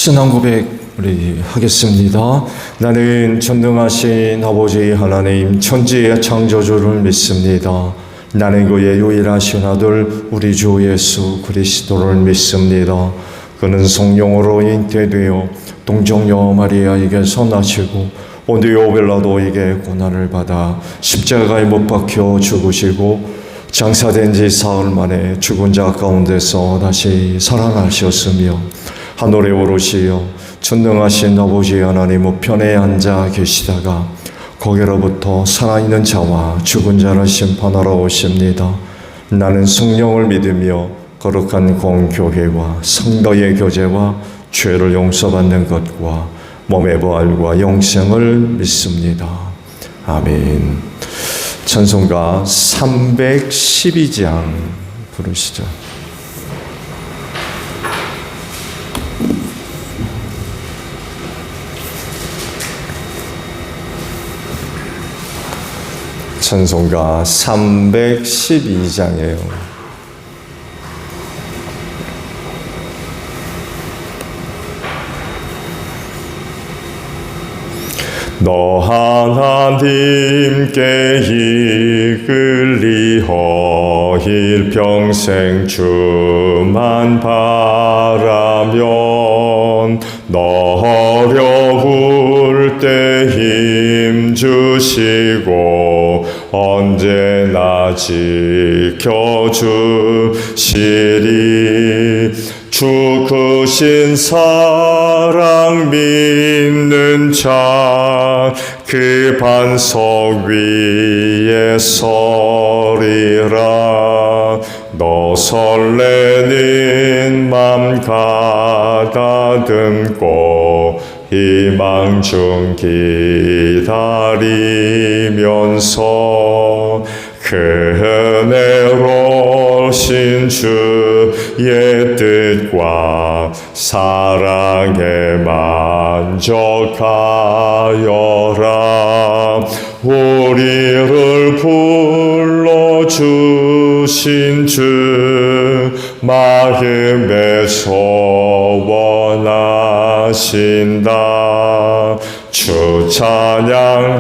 신앙 고백 우리 하겠습니다. 나는 전능하신 아버지 하나님 천지의 창조주를 믿습니다. 나는 그의 유일하신 아들 우리 주 예수 그리스도를 믿습니다. 그는 성령으로 잉태되어 동정녀 마리아에게서 나시고 본디오 빌라도에게 고난을 받아 십자가에 못 박혀 죽으시고 장사된 지 사흘 만에 죽은 자 가운데서 다시 살아나셨으며 하늘에 오르시어 전능하신 아버지 하나님 우편에 앉아 계시다가 거기로부터 살아있는 자와 죽은 자를 심판하러 오십니다. 나는 성령을 믿으며 거룩한 공교회와 성도의 교제와 죄를 용서받는 것과 몸의 부활과 영생을 믿습니다. 아멘. 찬송가 312장 부르시죠. 찬송가 312장이에요. 너 하나님께 이끌리어 일평생 주만 바라면 너 어려울 때 힘 주시고 언제나 지켜주시리. 주 크신 사랑 믿는 자 그 반석 위에 서리라. 너 설레는 맘 가다듬고 희망 중 기다리면서 그 은혜로우신 주의 뜻과 사랑에 만족하여라. 우리를 불러주신 주 마음에 소원하신다. 주 찬양하고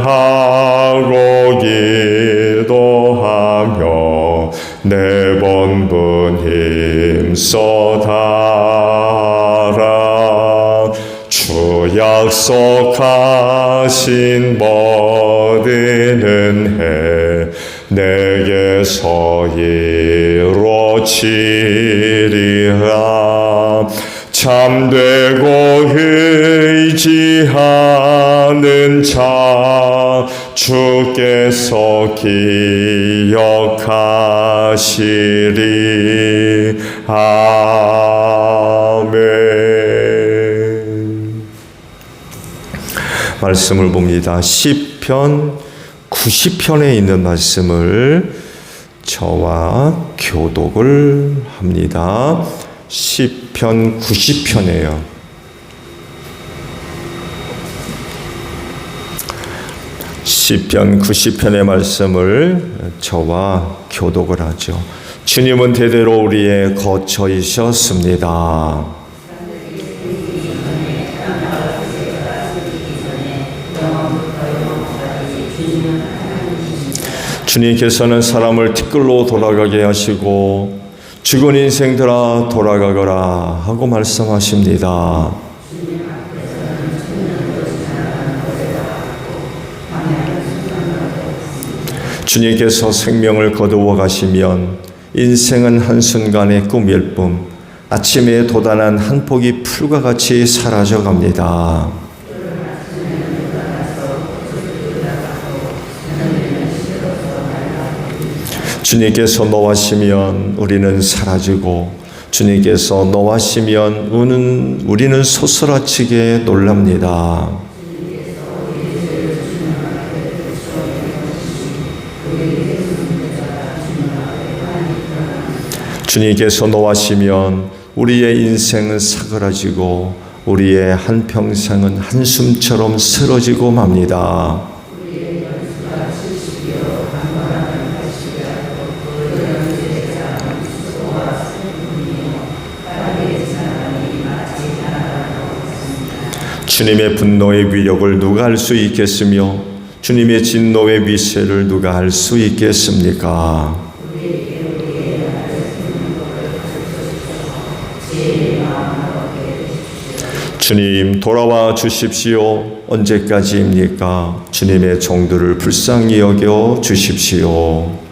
기도하며 내 본분 힘써 달아. 주 약속하신 모든 은혜 내게서 이루어지리라. 참되고 의지하는 자 주께서 기억하시리. 아멘. 말씀을 봅니다. 시편 90편에 있는 말씀을 저와 교독을 합니다. 시편 90편이에요. 시편 90편의 말씀을 저와 교독을 하죠. 주님은 대대로 우리의 거처이셨습니다. 주님께서는 사람을 티끌로 돌아가게 하시고 죽은 인생들아 돌아가거라 하고 말씀하십니다. 주님께서 생명을 거두어 가시면 인생은 한순간의 꿈일 뿐 아침에 돋아난 한 폭이 풀과 같이 사라져 갑니다. 주님께서 노하시면 우리는 사라지고 주님께서 노하시면 우리는 소스라치게 놀랍니다. 주님께서 노하시면 우리의 인생은 사그라지고 우리의 한평생은 한숨처럼 쓰러지고 맙니다. 주님의 분노의 위력을 누가 알 수 있겠으며 주님의 진노의 위세를 누가 알 수 있겠습니까? 주님 돌아와 주십시오. 언제까지입니까? 주님의 종들을 불쌍히 여겨 주십시오.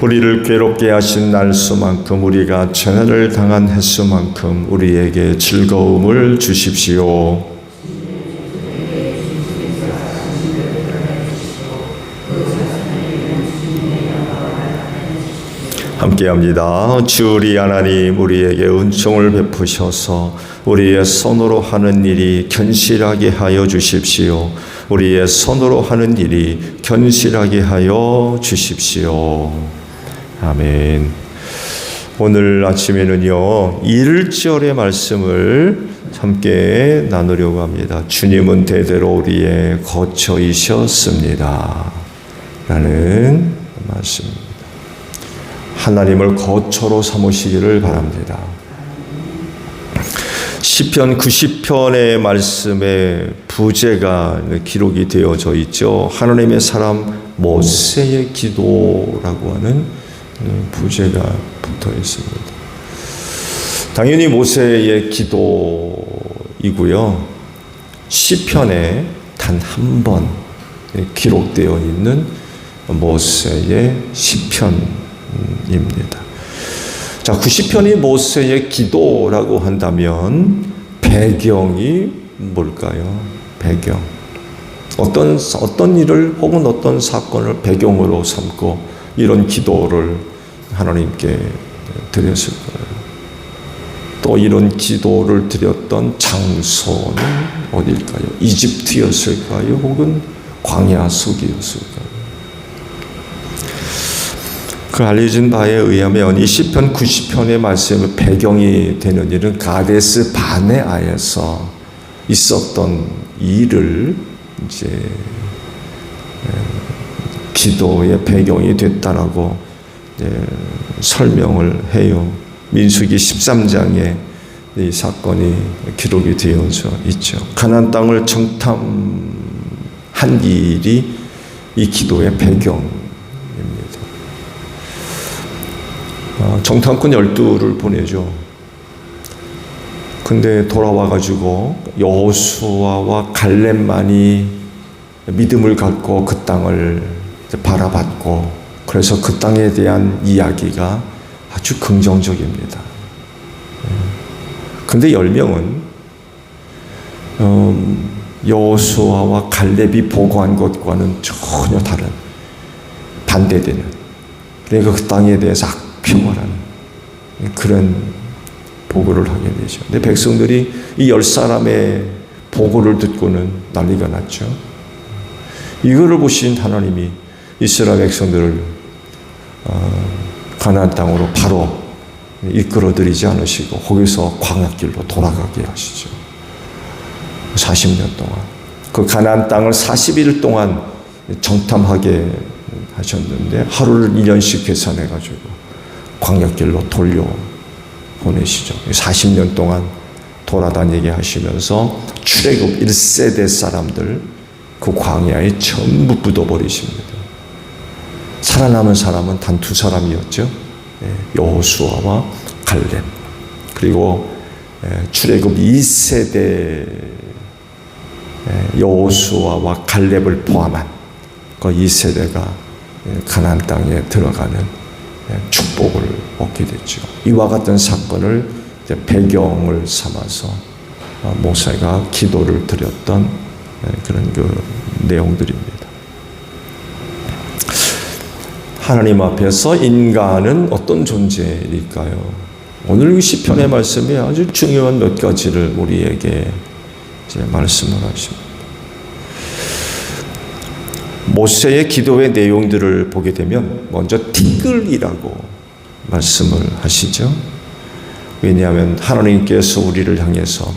우리를 괴롭게 하신 날수만큼 우리가 재난을 당한 횟수만큼 우리에게 즐거움을 주십시오. 함께합니다. 주 우리 하나님 우리에게 은총을 베푸셔서 우리의 손으로 하는 일이 견실하게 하여 주십시오. 우리의 손으로 하는 일이 견실하게 하여 주십시오. 아멘. 오늘 아침에는요 1절의 말씀을 함께 나누려고 합니다. 주님은 대대로 우리의 거처이셨습니다 라는 말씀입니다. 하나님을 거처로 삼으시기를 바랍니다. 시편 90편의 말씀에 부제가 기록이 되어져 있죠. 하나님의 사람 모세의 기도라고 하는 부제가 붙어 있습니다. 당연히 모세의 기도이고요. 시편에 단 한 번 기록되어 있는 모세의 시편입니다. 자, 90편이 모세의 기도라고 한다면 배경이 뭘까요? 배경. 어떤 일을 혹은 어떤 사건을 배경으로 삼고 이런 기도를 하나님께 드렸을까요? 또 이런 기도를 드렸던 장소는 어딜까요? 이집트였을까요? 혹은 광야 속이었을까요? 그 알려진 바에 의하면 이 시편 90편의 말씀의 배경이 되는 일은 가데스 바네아에서 있었던 일을 이제 기도의 배경이 됐다라고 설명을 해요. 민수기 13장에 이 사건이 기록이 되어져 있죠. 가나안 땅을 정탐한 일이 이 기도의 배경. 정탐꾼 12를 보내죠. 근데 돌아와가지고 여호수아와 갈렙만이 믿음을 갖고 그 땅을 바라봤고, 그래서 그 땅에 대한 이야기가 아주 긍정적입니다. 근데 10명은 여호수아와 갈렙이 보고한 것과는 전혀 다른, 반대되는, 그러니까 그 땅에 대해서 악평하는 그런 보고를 하게 되죠. 근데 백성들이 이 10사람의 보고를 듣고는 난리가 났죠. 이거를 보신 하나님이 이스라엘 백성들을 가나안 땅으로 바로 이끌어들이지 않으시고 거기서 광야길로 돌아가게 하시죠. 40년 동안 그 가나안 땅을 40일 동안 정탐하게 하셨는데 하루를 1년씩 계산해가지고 광야길로 돌려 보내시죠. 40년 동안 돌아다니게 하시면서 출애굽 1세대 사람들 그 광야에 전부 묻어버리십니다. 살아남은 사람은 단 2사람이었죠. 여호수아와 갈렙. 그리고 출애굽 2세대 여호수아와 갈렙을 포함한 그 2세대가 가나안 땅에 들어가는 축복을 얻게 됐죠. 이와 같은 사건을 배경을 삼아서 모세가 기도를 드렸던 그런 그 내용들입니다. 하나님 앞에서 인간은 어떤 존재일까요? 오늘 시편의 말씀이 아주 중요한 몇 가지를 우리에게 이제 말씀을 하십니다. 모세의 기도의 내용들을 보게 되면 먼저 티끌이라고 말씀을 하시죠. 왜냐하면 하나님께서 우리를 향해서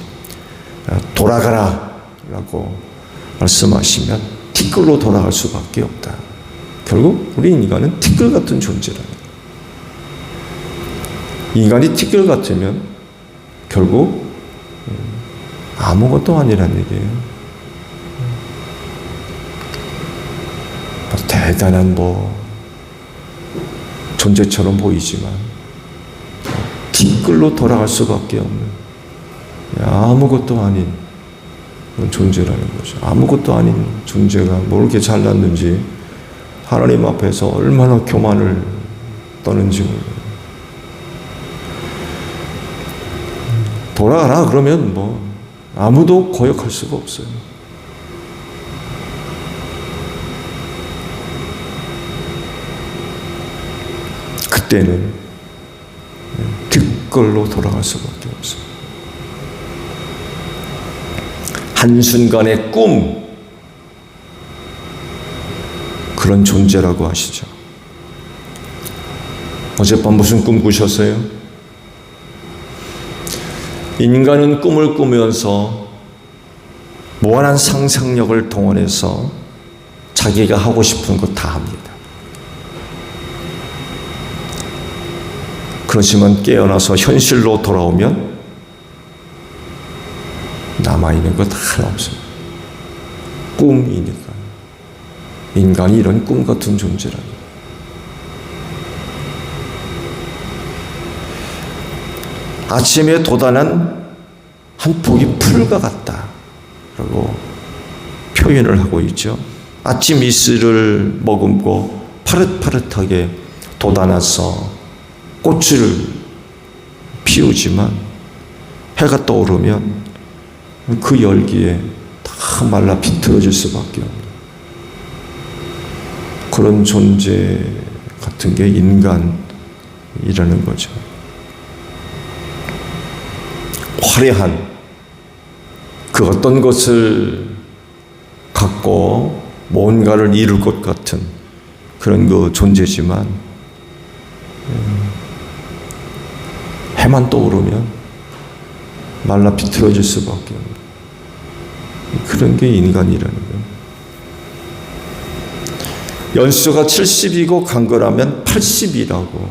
돌아가라 라고 말씀하시면 티끌로 돌아갈 수밖에 없다. 결국 우리 인간은 티끌 같은 존재라는 거예요. 인간이 티끌 같으면 결국 아무것도 아니란 얘기예요. 대단한 존재처럼 보이지만 티끌로 돌아갈 수밖에 없는 아무것도 아닌 그런 존재라는 거죠. 아무것도 아닌 존재가 뭘 이렇게 잘났는지 하나님 앞에서 얼마나 교만을 떠는지 몰라요. 돌아가라 그러면 아무도 거역할 수가 없어요. 그때는 뒷걸로 돌아갈 수밖에 없어요. 한순간의 꿈, 그런 존재라고 하시죠. 어젯밤 무슨 꿈 꾸셨어요? 인간은 꿈을 꾸면서 무한한 상상력을 동원해서 자기가 하고 싶은 것 다 합니다. 그렇지만 깨어나서 현실로 돌아오면 남아있는 것 하나 없어요. 꿈이니까. 인간이 이런 꿈 같은 존재라니. 아침에 돋아난 한 폭이 풀과 같다라고 표현을 하고 있죠. 아침 이슬을 머금고 파릇파릇하게 돋아나서 꽃을 피우지만 해가 떠오르면 그 열기에 다 말라 비틀어질 수밖에 없는 그런 존재 같은 게 인간이라는 거죠. 화려한 그 어떤 것을 갖고 뭔가를 이룰 것 같은 그런 그 존재지만 해만 떠오르면 말라 비틀어질 수밖에 없는 그런 게 인간이라는 거예요. 연수가 70이고 강건하면 80이라고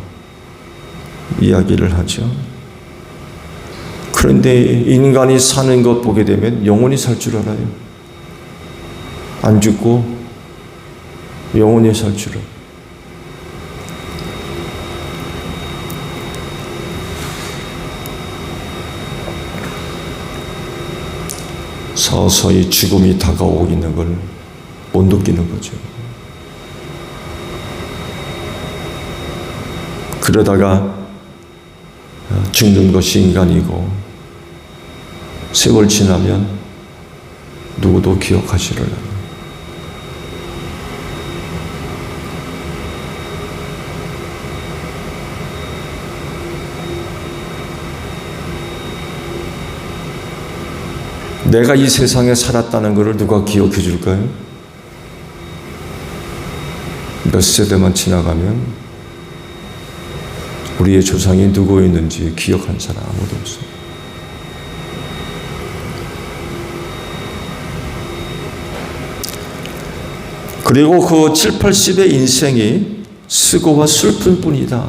이야기를 하죠. 그런데 인간이 사는 것 보게 되면 영원히 살 줄 알아요. 안 죽고 영원히 살 줄 알아요. 서서히 죽음이 다가오고 있는 걸 못 느끼는 거죠. 그러다가 죽는 것이 인간이고 세월 지나면 누구도 기억하지를 않아요. 내가 이 세상에 살았다는 것을 누가 기억해 줄까요? 몇 세대만 지나가면 우리의 조상이 누구였는지 기억한 사람 아무도 없어요. 그리고 그 7, 80의 인생이 수고와 슬픈 뿐이다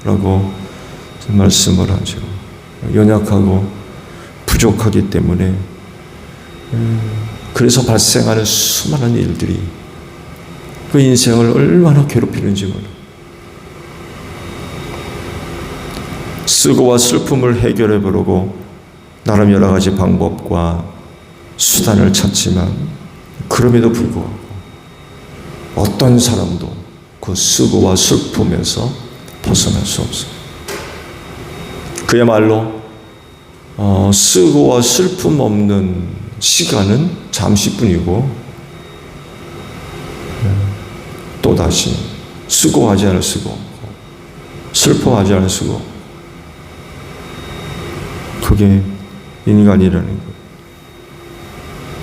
라고 말씀을 하죠. 연약하고 부족하기 때문에 그래서 발생하는 수많은 일들이 그 인생을 얼마나 괴롭히는지 몰라요. 수고와 슬픔을 해결해 보려고 나름 여러 가지 방법과 수단을 찾지만 그럼에도 불구하고 어떤 사람도 그 수고와 슬픔에서 벗어날 수 없어요. 그야말로 수고와 슬픔 없는 시간은 잠시뿐이고 또다시 수고하지 않을 수가 없고 슬퍼하지 않을 수가 없고 그게 인간이라는 거예요.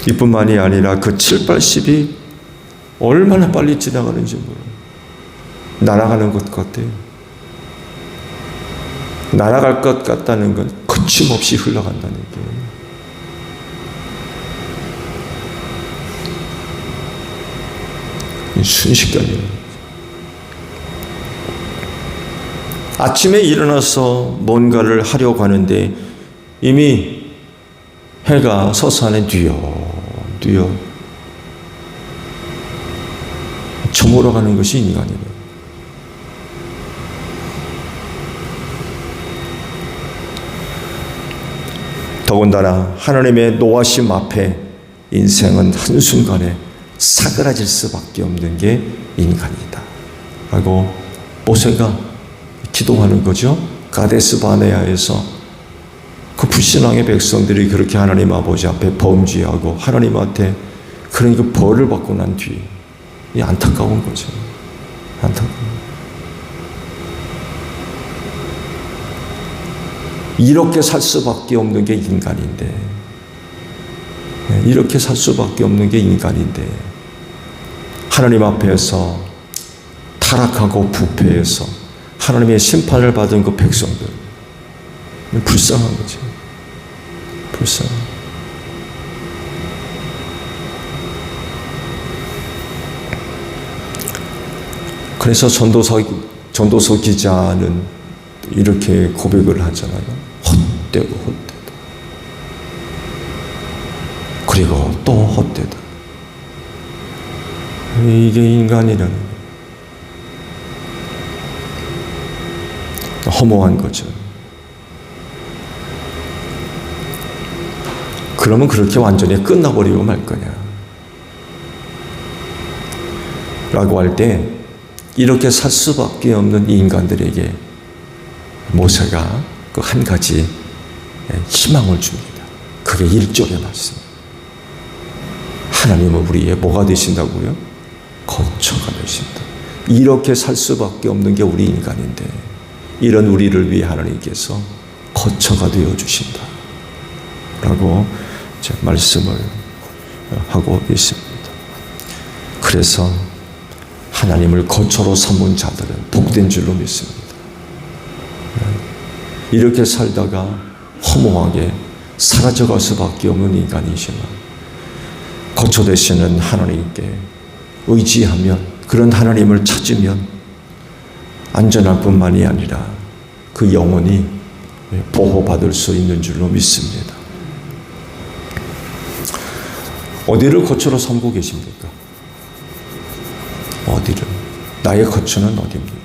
이뿐만이 아니라 그 7, 80이 얼마나 빨리 지나가는지 몰라요. 날아가는 것 같아요. 날아갈 것 같다는 건 거침없이 흘러간다는 얘기예요. 순식간이에요. 아침에 일어나서 뭔가를 하려고 하는데 이미 해가 서산에 뒤어 저물어가는 것이 인간이에요. 더군다나 하나님의 노하심 앞에 인생은 한순간에 사그라질 수밖에 없는 게 인간이다 라고 모세가 기도하는 거죠. 가데스 바네아에서 그 불신앙의 백성들이 그렇게 하나님 아버지 앞에 범죄하고 하나님한테 그런 그 벌을 받고 난 뒤에 이 안타까운 거죠. 안타까운. 이렇게 살 수밖에 없는 게 인간인데, 이렇게 살 수밖에 없는 게 인간인데, 하나님 앞에서 타락하고 부패해서 하나님의 심판을 받은 그 백성들, 불쌍한 거지. 불쌍한. 그래서 전도서 기자는 이렇게 고백을 하잖아요. 헛되고 그리고 또 헛되다. 이게 인간이라는 허무한 거죠. 그러면 그렇게 완전히 끝나버리고 말 거냐 라고 할 때 이렇게 살 수밖에 없는 인간들에게 모세가 그 한 가지 희망을 줍니다. 그게 1절의 말씀. 하나님은 우리의 뭐가 되신다고요? 거처가 되신다. 이렇게 살 수밖에 없는 게 우리 인간인데 이런 우리를 위해 하나님께서 거처가 되어주신다 라고 말씀을 하고 있습니다. 그래서 하나님을 거처로 삼은 자들은 복된 줄로 믿습니다. 이렇게 살다가 허무하게 사라져갈 수밖에 없는 인간이지만 거처 되시는 하나님께 의지하면, 그런 하나님을 찾으면 안전할 뿐만이 아니라 그 영혼이 보호받을 수 있는 줄로 믿습니다. 어디를 거처로 삼고 계십니까? 어디를? 나의 거처는 어디입니까?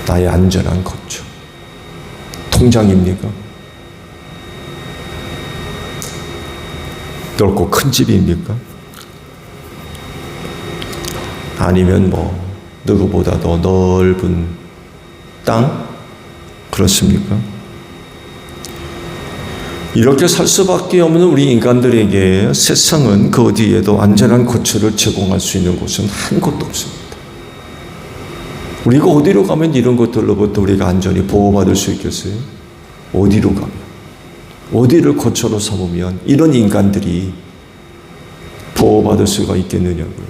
나의 안전한 거처. 통장입니까? 넓고 큰 집입니까? 아니면 누구보다 더 넓은 땅? 그렇습니까? 이렇게 살 수밖에 없는 우리 인간들에게 세상은 그 어디에도 안전한 거처를 제공할 수 있는 곳은 한 곳도 없습니다. 우리가 어디로 가면 이런 것들로부터 우리가 안전히 보호받을 수 있겠어요? 어디로 가면? 어디를 거처로 삼으면 이런 인간들이 보호받을 수가 있겠느냐고요.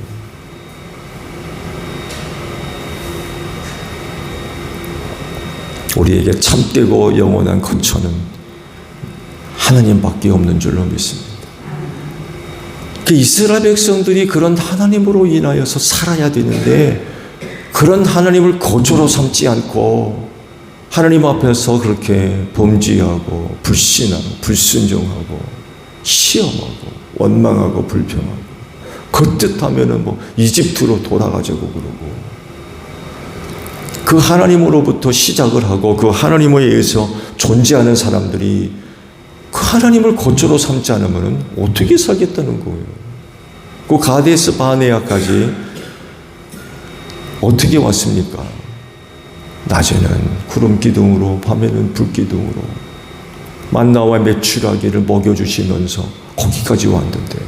우리에게 참되고 영원한 거처는 하나님밖에 없는 줄로 믿습니다. 그 이스라엘 백성들이 그런 하나님으로 인하여서 살아야 되는데 그런 하나님을 거처로 삼지 않고 하나님 앞에서 그렇게 범죄하고 불신하고 불순종하고 시험하고 원망하고 불평하고 그뜻하면은 이집트로 돌아가자고 그러고 그 하나님으로부터 시작을 하고 그 하나님에 의해서 존재하는 사람들이 그 하나님을 거처로 삼지 않으면 어떻게 살겠다는 거예요. 그 가데스 바네아까지 어떻게 왔습니까? 낮에는 구름 기둥으로 밤에는 불 기둥으로 만나와 메추라기를 먹여주시면서 거기까지 왔는데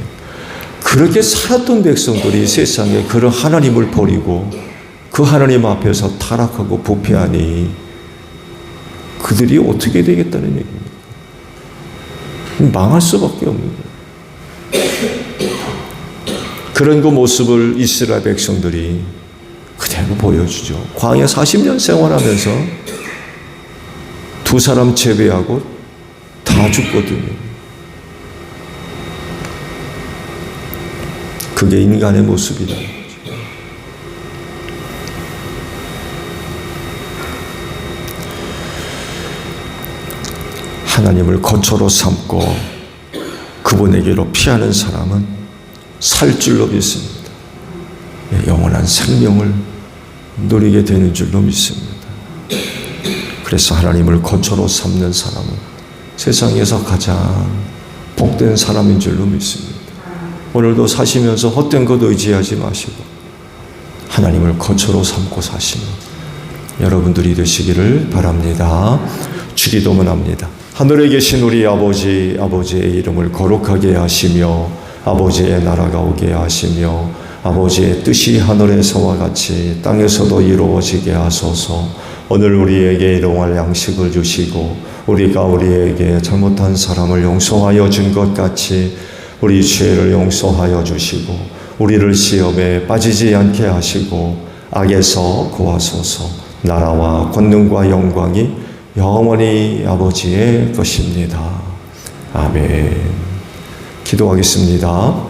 그렇게 살았던 백성들이 세상에 그런 하나님을 버리고 그 하나님 앞에서 타락하고 부패하니 그들이 어떻게 되겠다는 얘기입니까? 망할 수밖에 없는 거예요. 그런 그 모습을 이스라엘 백성들이 그대로 보여주죠. 광야 40년 생활하면서 두 사람 제외하고 다 죽거든요. 그게 인간의 모습이다. 하나님을 거처로 삼고 그분에게로 피하는 사람은 살 줄로 믿습니다. 영원한 생명을 누리게 되는 줄로 믿습니다. 그래서 하나님을 거처로 삼는 사람은 세상에서 가장 복된 사람인 줄로 믿습니다. 오늘도 사시면서 헛된 것 의지하지 마시고 하나님을 거처로 삼고 사시는 여러분들이 되시기를 바랍니다. 주기도문 합니다. 하늘에 계신 우리 아버지, 아버지의 이름을 거룩하게 하시며 아버지의 나라가 오게 하시며 아버지의 뜻이 하늘에서와 같이 땅에서도 이루어지게 하소서. 오늘 우리에게 일용할 양식을 주시고 우리가 우리에게 잘못한 사람을 용서하여 준 것 같이 우리 죄를 용서하여 주시고 우리를 시험에 빠지지 않게 하시고 악에서 구하소서. 나라와 권능과 영광이 영원히 아버지의 것입니다. 아멘. 기도하겠습니다.